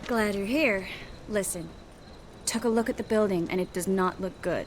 Glad you're here. Listen, took a look at the building and it does not look good.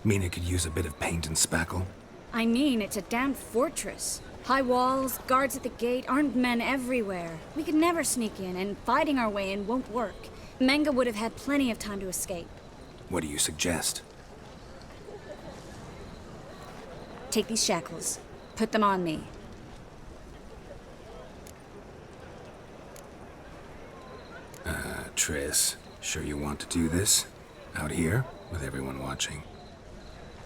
Menge could use a bit of paint and spackle. I mean, it's a damn fortress. High walls, guards at the gate, armed men everywhere. We could never sneak in, and fighting our way in won't work. Menge would have had plenty of time to escape. What do you suggest? Take these shackles. Put them on me. Triss, sure you want to do this? Out here, with everyone watching?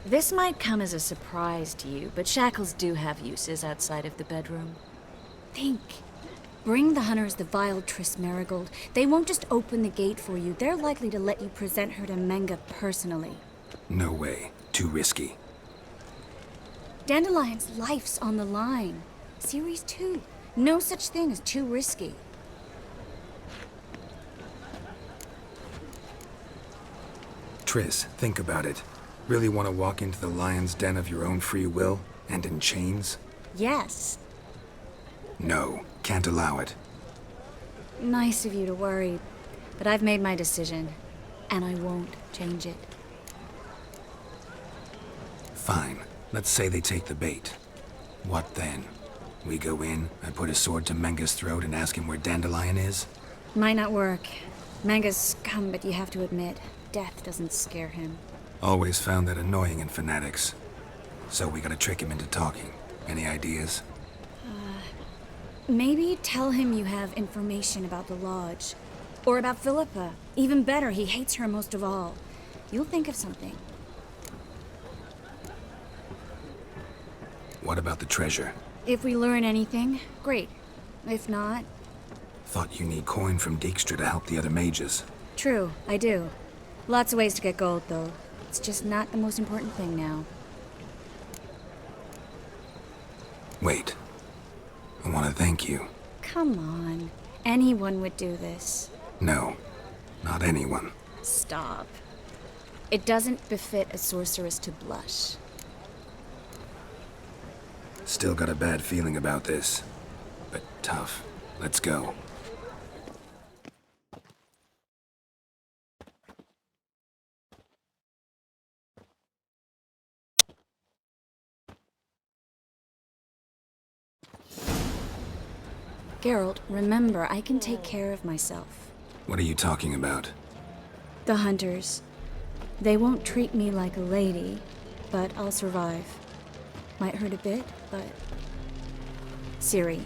This might come as a surprise to you, but shackles do have uses outside of the bedroom. Think. Bring the hunters the vile Triss Marigold. They won't just open the gate for you. They're likely to let you present her to Menge personally. No way. Too risky. Dandelion's life's on the line. Series 2. No such thing as too risky. Triss, think about it. Really want to walk into the lion's den of your own free will, and in chains? Yes. No, can't allow it. Nice of you to worry, but I've made my decision, and I won't change it. Fine. Let's say they take the bait. What then? We go in, I put a sword to Menge's throat and ask him where Dandelion is? Might not work. Menge's scum, but you have to admit, death doesn't scare him. Always found that annoying in fanatics. So we gotta trick him into talking. Any ideas? Maybe tell him you have information about the lodge. Or about Philippa. Even better, he hates her most of all. You'll think of something. What about the treasure? If we learn anything, great. If not... Thought you need coin from Dijkstra to help the other mages. True, I do. Lots of ways to get gold, though. It's just not the most important thing now. Wait. I want to thank you. Come on. Anyone would do this. No, not anyone. Stop. It doesn't befit a sorceress to blush. Still got a bad feeling about this. But tough. Let's go. Geralt, remember, I can take care of myself. What are you talking about? The hunters. They won't treat me like a lady, but I'll survive. Might hurt a bit, but... Ciri,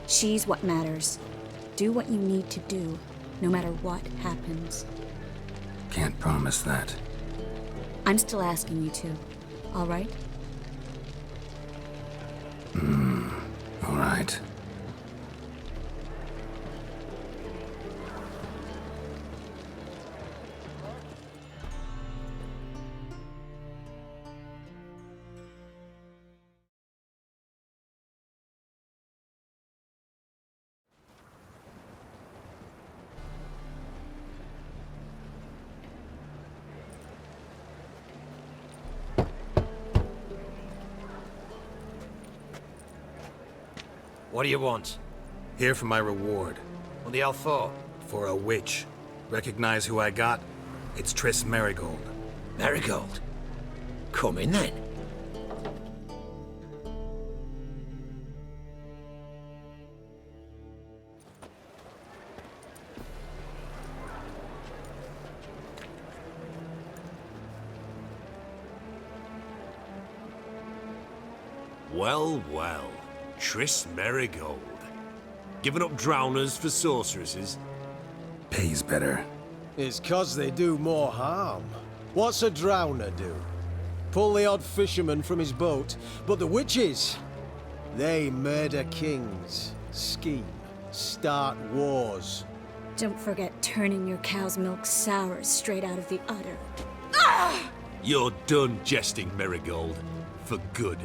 she's what matters. Do what you need to do, no matter what happens. Can't promise that. I'm still asking you to, all right? All right. What do you want? Here for my reward. On the Alfor? For a witch. Recognize who I got? It's Triss Marigold. Marigold? Come in then. Well, well. Triss Marigold. Giving up drowners for sorceresses? Pays better. It's 'cause they do more harm. What's a drowner do? Pull the odd fisherman from his boat, but the witches, they murder kings, scheme, start wars. Don't forget turning your cow's milk sour straight out of the udder. You're done jesting, Marigold. For good.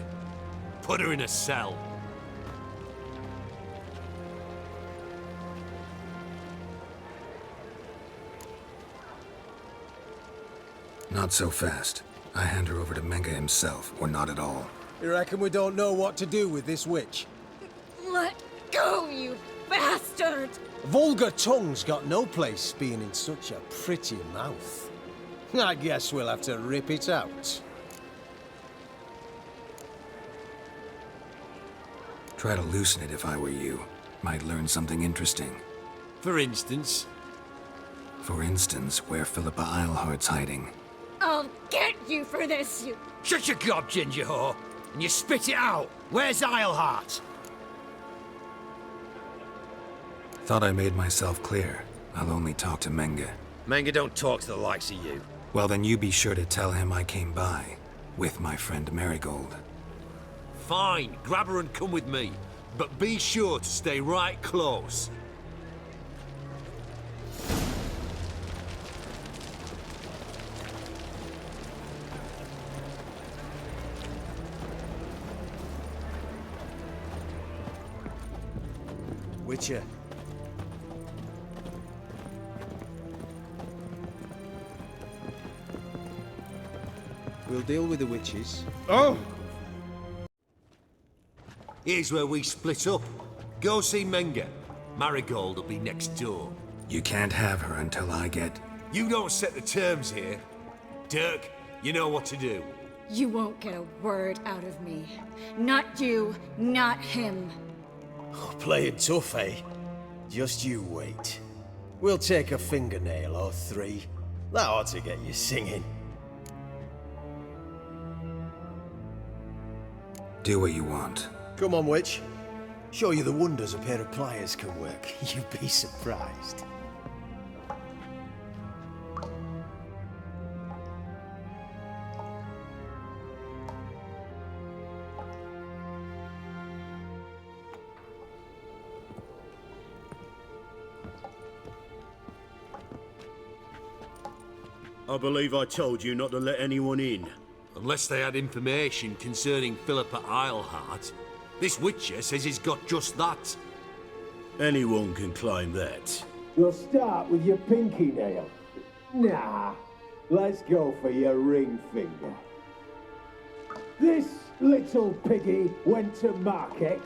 Put her in a cell. Not so fast. I hand her over to Menge himself, or not at all. You reckon we don't know what to do with this witch? Let go, you bastard! word! Vulgar tongue's got no place being in such a pretty mouth. I guess we'll have to rip it out. Try to loosen it if I were you. Might learn something interesting. For instance, For instance, where Philippa Eilhart's hiding. I'll get you for this, you... Shut your gob, ginger whore, and you spit it out. Where's Eilhart? Thought I made myself clear. I'll only talk to Menge. Menge don't talk to the likes of you. Well, then you be sure to tell him I came by. With my friend Marigold. fine, grab her and come with me. But be sure to stay right close. Witcher. We'll deal with the witches. Oh! Here's where we split up. Go see Menge. Marigold will be next door. You can't have her until I get... You don't set the terms here. Dirk, you know what to do. You won't get a word out of me. Not you, not him. Oh, playing tough, eh? Just you wait. We'll take a fingernail or three. That ought to get you singing. Do what you want. Come on, witch. Show you the wonders a pair of pliers can work. You'd be surprised. I believe I told you not to let anyone in. Unless they had information concerning Philippa Eilhart. This Witcher says he's got just that. Anyone can claim that. You'll start with your pinky nail. Nah, let's go for your ring finger. This little piggy went to market.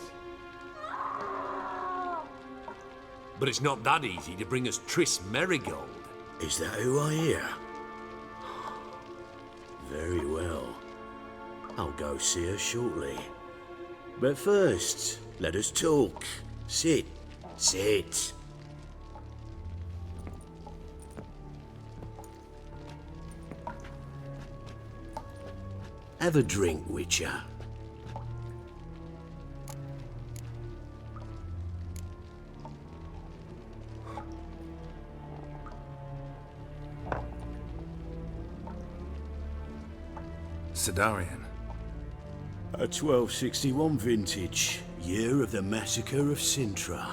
But it's not that easy to bring us Triss Merigold. Is that who I hear? Very well. I'll go see her shortly. But first, let us talk. Sit. Sit. Have a drink, Witcher. Sidarian. A 1261 vintage, year of the massacre of Sintra.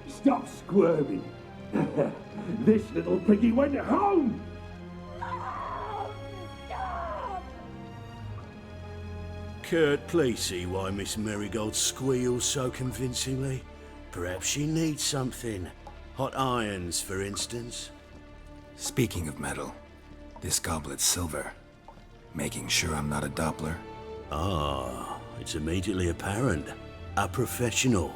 Stop squirming. This little piggy went home. Kurt, please see why Miss Merigold squeals so convincingly. Perhaps she needs something. Hot irons, for instance. Speaking of metal, this goblet's silver. Making sure I'm not a Doppler. Ah, it's immediately apparent. A professional.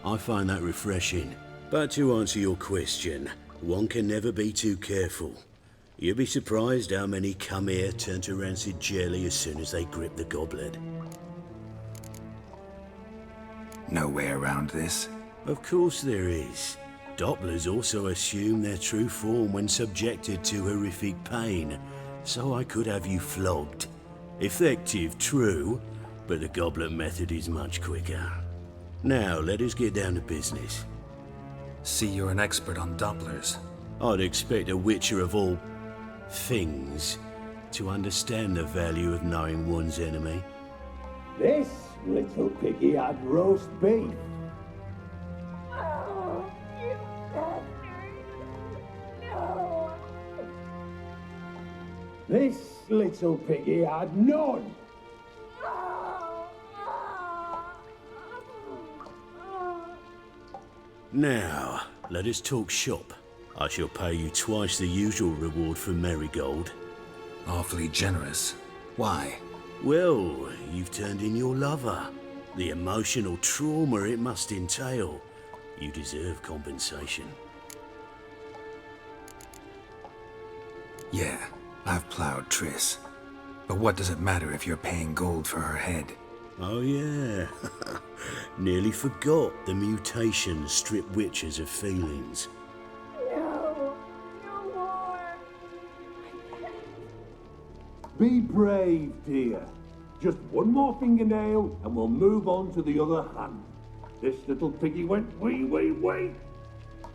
I find that refreshing. But to answer your question, one can never be too careful. You'll be surprised how many come here turn to rancid jelly as soon as they grip the goblet. No way around this. Of course there is. Dopplers also assume their true form when subjected to horrific pain, so I could have you flogged. Effective, true, but the goblet method is much quicker. Now, let us get down to business. See, you're an expert on Dopplers. I'd expect a witcher of all things to understand the value of knowing one's enemy. This little piggy had roast beef. This little piggy had none. Now, let us talk shop. I shall pay you twice the usual reward for Merigold. Awfully generous. Why? Well, you've turned in your lover. The emotional trauma it must entail. You deserve compensation. Yeah, I've plowed Triss. But what does it matter if you're paying gold for her head? Oh yeah. Nearly forgot the mutations strip witches of feelings. No, no more. Be brave, dear. Just one more fingernail and we'll move on to the other hand. This little piggy went wee.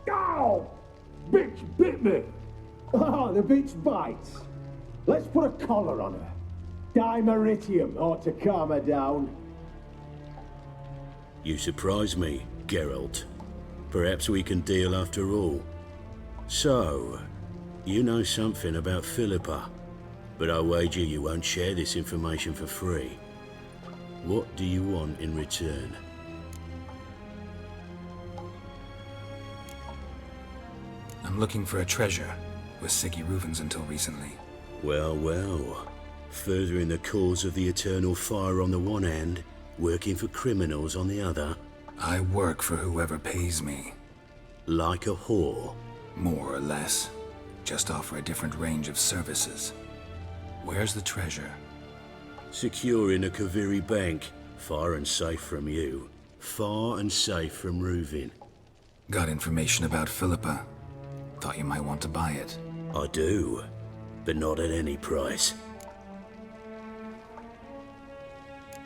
Ow! Bitch bit me! Oh, the bitch bites. Let's put a collar on her. Dimeritium ought to calm her down. You surprise me, Geralt. Perhaps we can deal after all. So, you know something about Philippa, but I wager you won't share this information for free. What do you want in return? I'm looking for a treasure. Was Siggy Reuven's until recently. Well, well. Furthering the cause of the eternal fire on the one hand, working for criminals on the other. I work for whoever pays me. Like a whore. More or less. Just offer a different range of services. Where's the treasure? Secure in a Kaviri bank. Far and safe from you. Far and safe from Reuven. Got information about Philippa. Thought you might want to buy it. I do, but not at any price.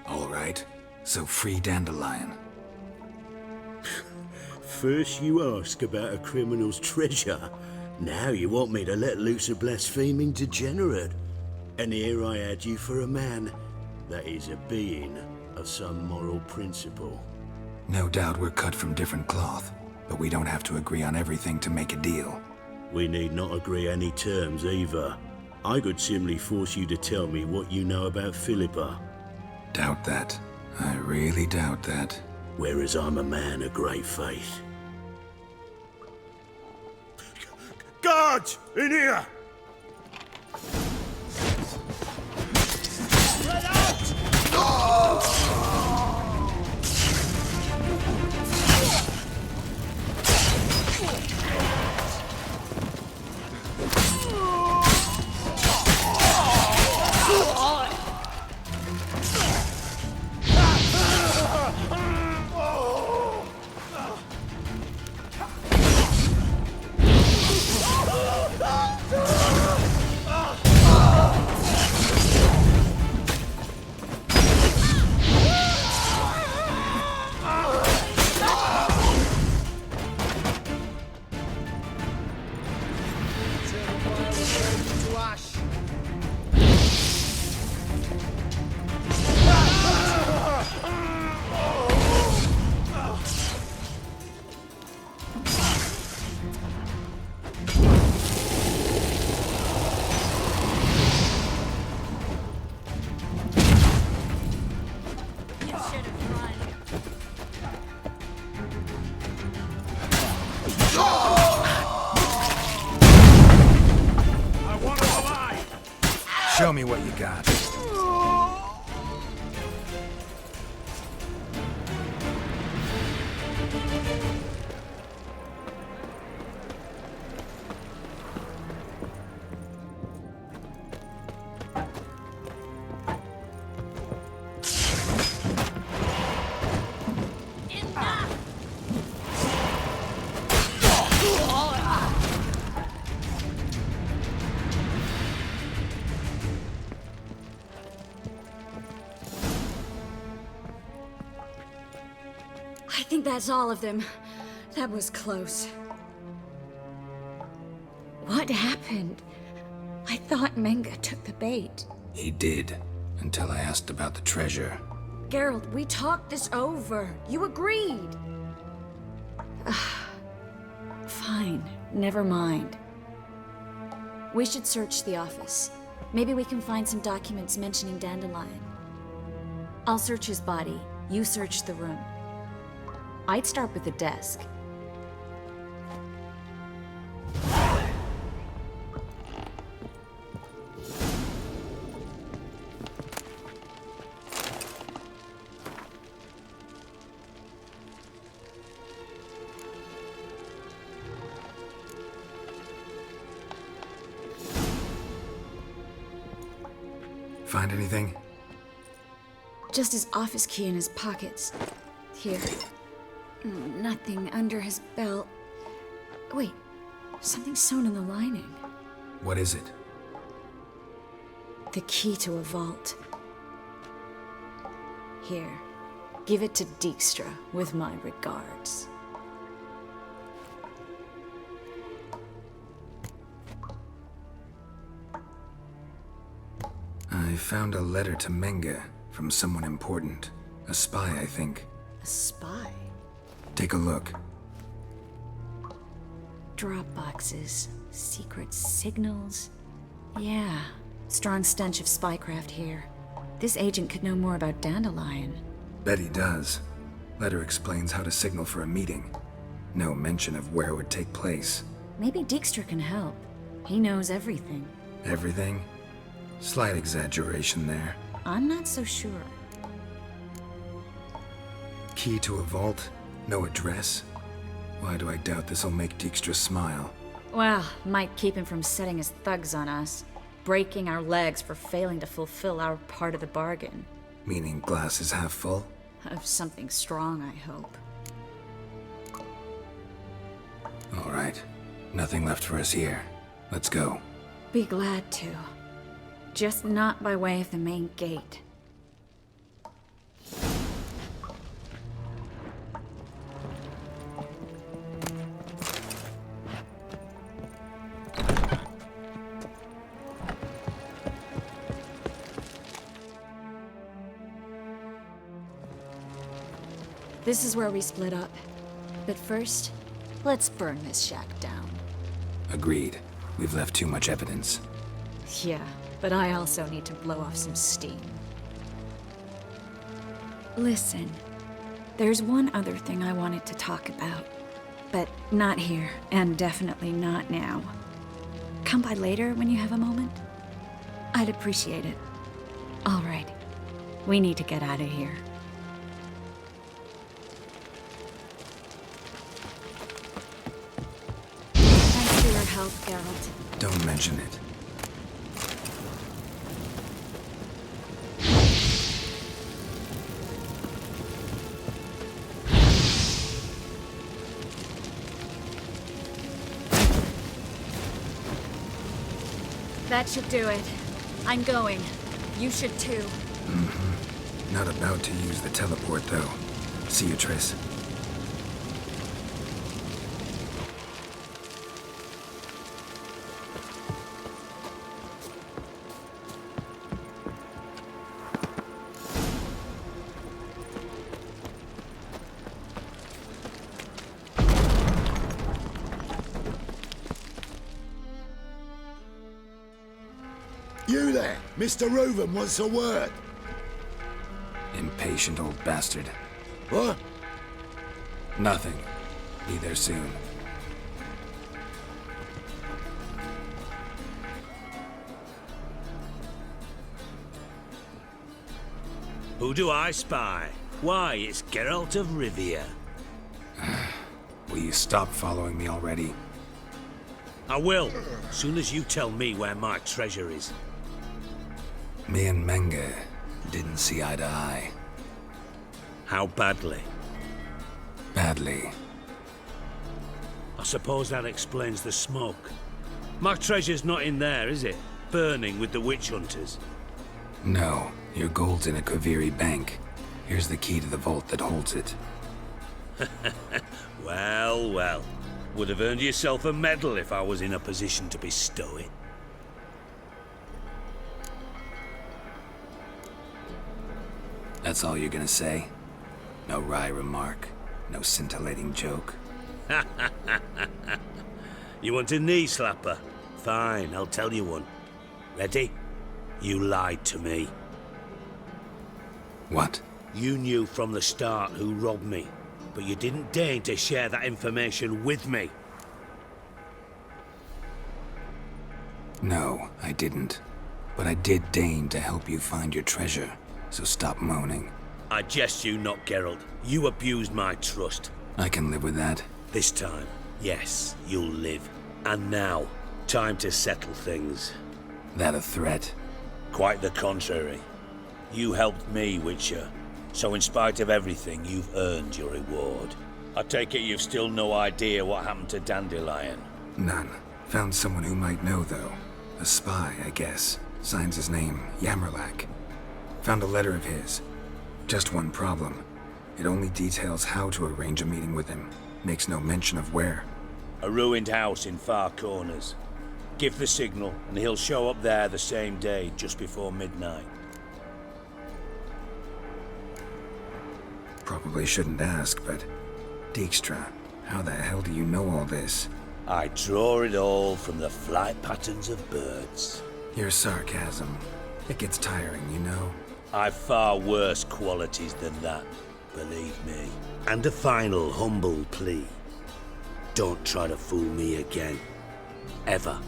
All right. So free Dandelion. First you ask about a criminal's treasure. Now you want me to let loose a blaspheming degenerate. And here I had you for a man. That is a being of some moral principle. No doubt we're cut from different cloth, but we don't have to agree on everything to make a deal. We need not agree any terms either. I could simply force you to tell me what you know about Philippa. Doubt that. I really doubt that. Whereas I'm a man of great faith. Guards! In here! Show me what you got. I think that's all of them. That was close. What happened? I thought Menge took the bait. He did, until I asked about the treasure. Geralt, we talked this over. You agreed. Fine, never mind. We should search the office. Maybe we can find some documents mentioning Dandelion. I'll search his body. You search the room. I'd start with the desk. find anything? Just his office key in his pockets. Here. Nothing under his belt. Wait, something sewn in the lining. What is it? The key to a vault. Here, give it to Dijkstra with my regards. I found a letter to Menge from someone important. A spy, I think. A spy? Take a look. Drop boxes, secret signals. Yeah, strong stench of spycraft here. This agent could know more about Dandelion. Bet he does. Letter explains how to signal for a meeting. No mention of where it would take place. Maybe Dijkstra can help. He knows everything. Everything? Slight exaggeration there. I'm not so sure. Key to a vault? No address? Why do I doubt this'll make Dijkstra smile? Well, might keep him from setting his thugs on us. Breaking our legs for failing to fulfill our part of the bargain. Meaning glass is half full? Of something strong, I hope. All right. Nothing left for us here. Let's go. Be glad to. Just not by way of the main gate. This is where we split up. But first, let's burn this shack down. Agreed. We've left too much evidence. Yeah, but I also need to blow off some steam. Listen, there's one other thing I wanted to talk about. But not here, and definitely not now. Come by later when you have a moment? I'd appreciate it. All right. We need to get out of here. Thanks for your help, Geralt. Don't mention it. That should do it. I'm going. You should too. Not about to use the teleport, though. See you, Triss. You there! Mr. Reuven wants a word! Impatient old bastard. What? Nothing. Be there soon. Who do I spy? Why, it's Geralt of Rivia. Will you stop following me already? I will, soon as you tell me where my treasure is. Me and Menge didn't see eye to eye. How badly? Badly. I suppose that explains the smoke. My treasure's not in there, is it? Burning with the witch hunters. No, your gold's in a Kaviri bank. Here's the key to the vault that holds it. Well, well. Would have earned yourself a medal if I was in a position to bestow it. That's all you're gonna say? No wry remark? No scintillating joke? You want a knee slapper? Fine, I'll tell you one. Ready? You lied to me. What? You knew from the start who robbed me, but you didn't deign to share that information with me. No, I didn't. But I did deign to help you find your treasure, so stop moaning. I jest you not, Geralt. You abused my trust. I can live with that. This time, yes, you'll live. And now, time to settle things. That a threat? Quite the contrary. You helped me, Witcher. So in spite of everything, you've earned your reward. I take it you've still no idea what happened to Dandelion? None. Found someone who might know, though. A spy, I guess. Signs his name, Yamerlak. Found a letter of his. Just one problem. It only details how to arrange a meeting with him. Makes no mention of where. A ruined house in Far Corners. Give the signal, and he'll show up there the same day, just before midnight. Probably shouldn't ask, but... Dijkstra, how the hell do you know all this? I draw it all from the flight patterns of birds. Your sarcasm. It gets tiring, you know? I've far worse qualities than that, believe me. And a final humble plea. Don't try to fool me again. Ever.